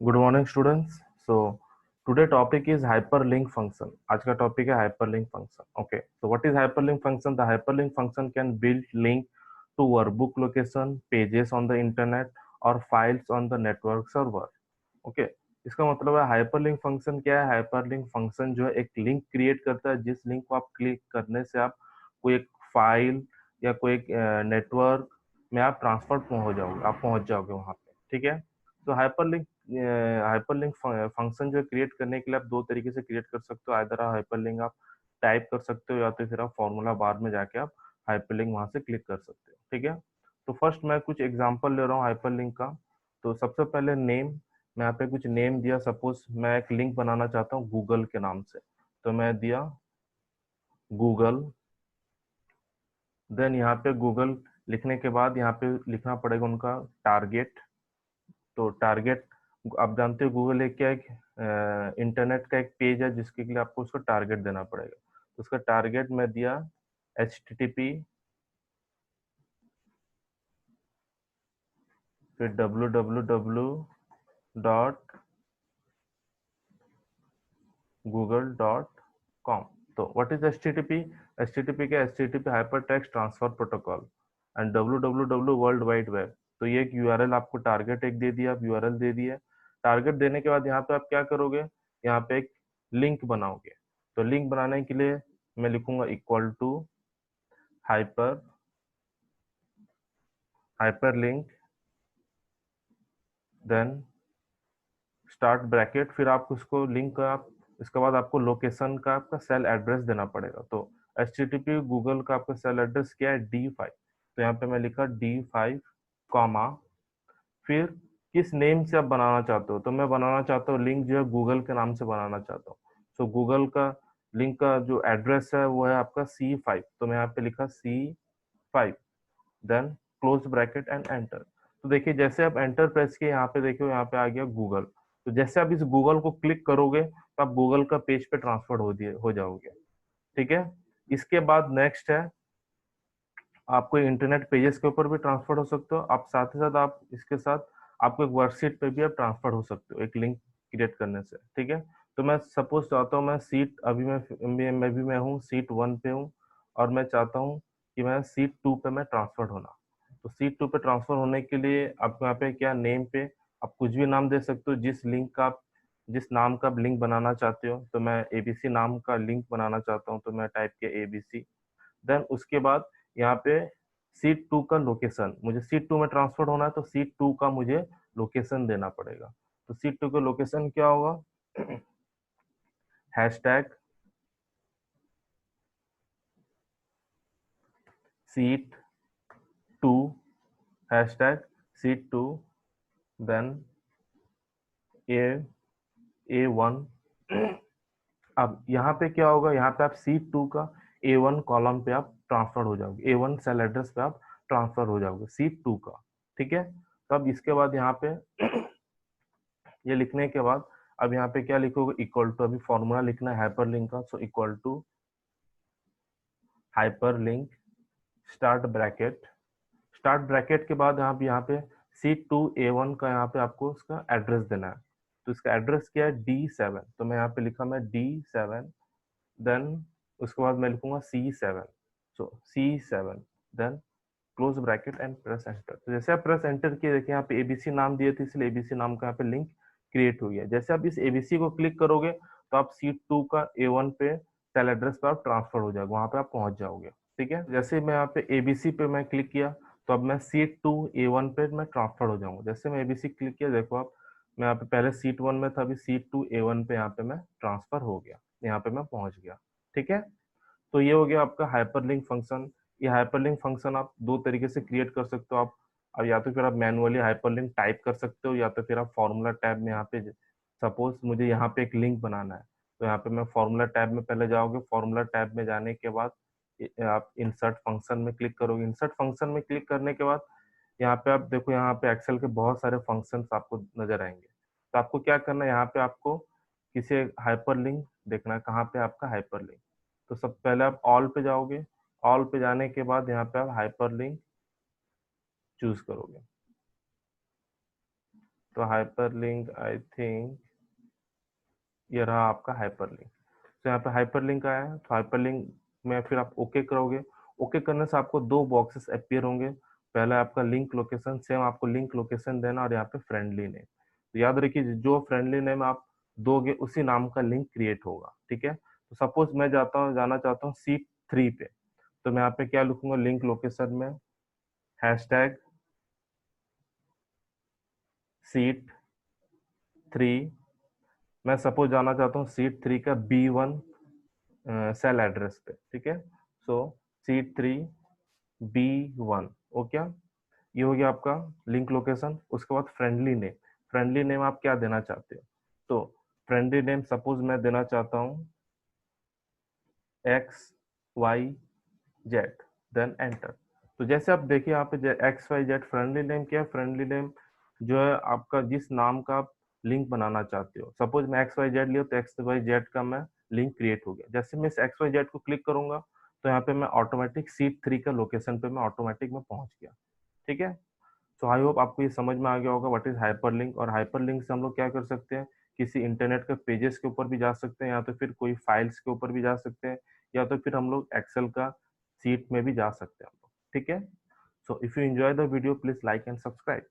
Good morning students. So today topic is hyperlink function. आज का topic है hyperlink function. Okay, so what is hyperlink function? The hyperlink function can build link to workbook location, pages on the internet और files on the network server. Okay, इसका मतलब है hyperlink function क्या है? Hyperlink function जो है एक link create करता है, जिस लिंक को आप क्लिक करने से आप कोई एक फाइल या कोई एक नेटवर्क में आप ट्रांसफर हो जाओगे, आप पहुंच जाओगे वहां पे। ठीक है, तो हाइपरलिंक फंक्शन जो क्रिएट करने के लिए आप दो तरीके से क्रिएट कर सकते हो। आइदर हाइपरलिंक आप टाइप कर सकते हो या तो फिर आप फॉर्मूला बार में जाके आप हाइपरलिंक वहां से क्लिक कर सकते हो। ठीक है, तो फर्स्ट मैं कुछ एग्जांपल ले रहा हूँ हाइपरलिंक का। तो सबसे पहले नेम, मैं यहाँ पे कुछ नेम दिया। सपोज मैं एक लिंक बनाना चाहता हूँ गूगल के नाम से, तो मैं दिया गूगल। देन यहाँ पे गूगल लिखने के बाद यहाँ पे लिखना पड़ेगा उनका टारगेट। तो टारगेट, आप जानते हो गूगल एक क्या, एक इंटरनेट का एक पेज है जिसके लिए आपको उसको टारगेट देना पड़ेगा। तो उसका टारगेट मैं दिया HTTP, फिर www.google.com। तो व्हाट इज HTTP? HTTP क्या? HTTP hyper text transfer protocol. And www world wide web. तो ये एक यूआरएल आपको टारगेट एक दे दिया, आप यूआरएल दे दिए। टारगेट देने के बाद यहाँ पे आप क्या करोगे? यहाँ पे एक लिंक बनाओगे। तो लिंक बनाने के लिए मैं लिखूंगा equal to hyper hyper link, then start bracket. फिर आप उसको लिंक का आप, इसके बाद आपको लोकेशन का आपका सेल एड्रेस देना पड़ेगा। तो HTTP गूगल का आपका सेल एड्रेस क्या है? D5। तो यहाँ पे मैं लिखा D5 कॉमा, फिर किस नेम से आप बनाना चाहते हो? तो मैं बनाना चाहता हूँ लिंक जो है गूगल के नाम से बनाना चाहता हूँ। तो गूगल का लिंक का जो एड्रेस है वो है आपका C5। तो मैं यहाँ पे लिखा C5, then close bracket and enter. तो देखिए जैसे आप एंटर प्रेस किए, यहाँ पे देखिए यहाँ पे आ गया गूगल। तो जैसे आप इस गूगल को क्लिक करोगे तो आप गूगल का पेज पे ट्रांसफर हो जाओगे। ठीक है, इसके बाद नेक्स्ट है, आपको इंटरनेट पेजेस के ऊपर भी ट्रांसफर हो सकते हो आप, साथ ही साथ आप इसके साथ आपको एक वर्कशीट पे भी आप ट्रांसफर हो सकते हो एक लिंक क्रिएट करने से। ठीक है, तो मैं सपोज चाहता हूँ, मैं सीट अभी मैं हूँ सीट 1 पे हूँ, और मैं चाहता हूँ कि मैं सीट 2 पे मैं ट्रांसफर होना। तो सीट 2 पे ट्रांसफर होने के लिए आपको यहाँ पे क्या, नेम पे आप कुछ भी नाम दे सकते हो, जिस नाम का आप लिंक बनाना चाहते हो। तो मैं ABC नाम का लिंक बनाना चाहता हूँ, तो मैं टाइप किया ABC। देन उसके बाद यहाँ पे सीट 2 का लोकेशन, मुझे सीट 2 में ट्रांसफर होना है, तो सीट 2 का मुझे लोकेशन देना पड़ेगा। तो सीट 2 का लोकेशन क्या होगा? Hashtag sheet 2, hashtag sheet 2, then A1। अब यहाँ पे क्या होगा? यहाँ पे आप सीट 2 का A1 कॉलम पे आप ट्रांसफर हो जाओगे, A1 सेल एड्रेस पे आप ट्रांसफर हो जाओगे सीट 2 का। ठीक है, तो अब इसके बाद यहाँ पे ये लिखने के बाद अब यहाँ पे क्या लिखोगे? इक्वल टू, अभी फॉर्मूला लिखना है हाइपरलिंक का। So equal to hyperlink, start bracket. Start bracket के बाद यहाँ पे सीट 2 A1 का यहाँ पे आपको उसका एड्रेस देना है। तो इसका एड्रेस क्या है? D7। तो मैं यहाँ पे लिखा मैं D7, देन उसके बाद मैं लिखूंगा C7। So C7, then close bracket and press enter. तो जैसे आप प्रेस एंटर किए, देखिए यहाँ पे ABC नाम दिए थे, इसलिए ABC नाम का यहाँ पे लिंक क्रिएट हो गया। जैसे आप इस ABC को क्लिक करोगे तो आप सीट 2 का A1 पे सेल एड्रेस पे आप ट्रांसफर हो जाओगे, वहां पे आप पहुंच जाओगे। ठीक है, जैसे मैं यहाँ पे ABC पे मैं क्लिक किया, तो अब मैं सीट 2 A1 पे मैं ट्रांसफर हो जाऊंगा। जैसे मैं ABC क्लिक किया, देखो आप, मैं यहाँ पे पहले सीट 1 में था, अभी सीट 2 A1 पे यहाँ पे मैं ट्रांसफर हो गया, यहाँ पे मैं पहुंच गया। ठीक है, तो ये हो गया आपका हाइपरलिंक फंक्शन। ये हाइपरलिंक फंक्शन आप दो तरीके से क्रिएट कर सकते हो आप। अब या तो फिर आप मैनुअली हाइपरलिंक टाइप कर सकते हो, या तो फिर आप फॉर्मूला टैब में यहाँ पे, सपोज मुझे यहाँ पे एक लिंक बनाना है, तो यहाँ पे मैं फॉर्मूला टैब में पहले जाओगे। फॉर्मूला टैब में जाने के बाद आप इंसर्ट फंक्शन में क्लिक करोगे। इंसर्ट फंक्शन में क्लिक करने के बाद यहाँ पे आप देखो, यहाँ पे एक्सेल के बहुत सारे फंक्शंस आपको नजर आएंगे। तो आपको क्या करना है, यहाँ पे आपको किसी हाइपरलिंक देखना है, कहाँ पे आपका हाइपरलिंक। तो सब पहले आप ऑल पे जाओगे। ऑल पे जाने के बाद यहाँ पे आप हाइपरलिंक चूज करोगे। तो हाइपरलिंक आई थिंक ये रहा आपका हाइपरलिंक। तो यहाँ पे हाइपरलिंक आया है, तो हाइपरलिंक में फिर आप ओके करोगे। ओके करने से आपको दो बॉक्सेस अपीयर होंगे। पहला आपका लिंक लोकेशन, सेम आपको लिंक लोकेशन देना, और यहाँ पे फ्रेंडली नेम। तो याद रखिए जो फ्रेंडली नेम आप दोगे उसी नाम का लिंक क्रिएट होगा, ठीक है। तो सपोज मैं जाना चाहता हूँ सीट 3 पे, तो मैं यहाँ पे क्या लिखूंगा, लिंक लोकेशन में हैशटैग सीट 3। मैं सपोज जाना चाहता हूँ सीट 3 का B1 सेल एड्रेस पे, ठीक है। सो C3B1, ओके। ये हो गया आपका लिंक लोकेशन। उसके बाद फ्रेंडली नेम। फ्रेंडली नेम आप क्या देना चाहते हो, तो फ्रेंडली नेम सपोज मैं देना चाहता हूँ XYZ, देन एंटर। तो जैसे आप देखिए यहाँ पे XYZ फ्रेंडली नेम क्या है, फ्रेंडली नेम जो है आपका जिस नाम का आप लिंक बनाना चाहते हो। सपोज मैं XYZ लिया तो XYZ का मैं लिंक क्रिएट हो गया। जैसे मैं इस XYZ को क्लिक करूंगा तो यहाँ पे मैं ऑटोमेटिक सीट 3 का लोकेशन पे मैं ऑटोमेटिक में पहुंच गया, ठीक है। सो आई होप आपको ये समझ में आ गया होगा व्हाट इज हाइपरलिंक। और हाइपरलिंक से हम लोग क्या कर सकते हैं, किसी इंटरनेट के पेजेस के ऊपर भी जा सकते हैं, या तो फिर कोई फाइल्स के ऊपर भी जा सकते हैं, या तो फिर हम लोग एक्सेल का सीट में भी जा सकते हैं हम लोग, ठीक है। So if you enjoy the video please like and subscribe.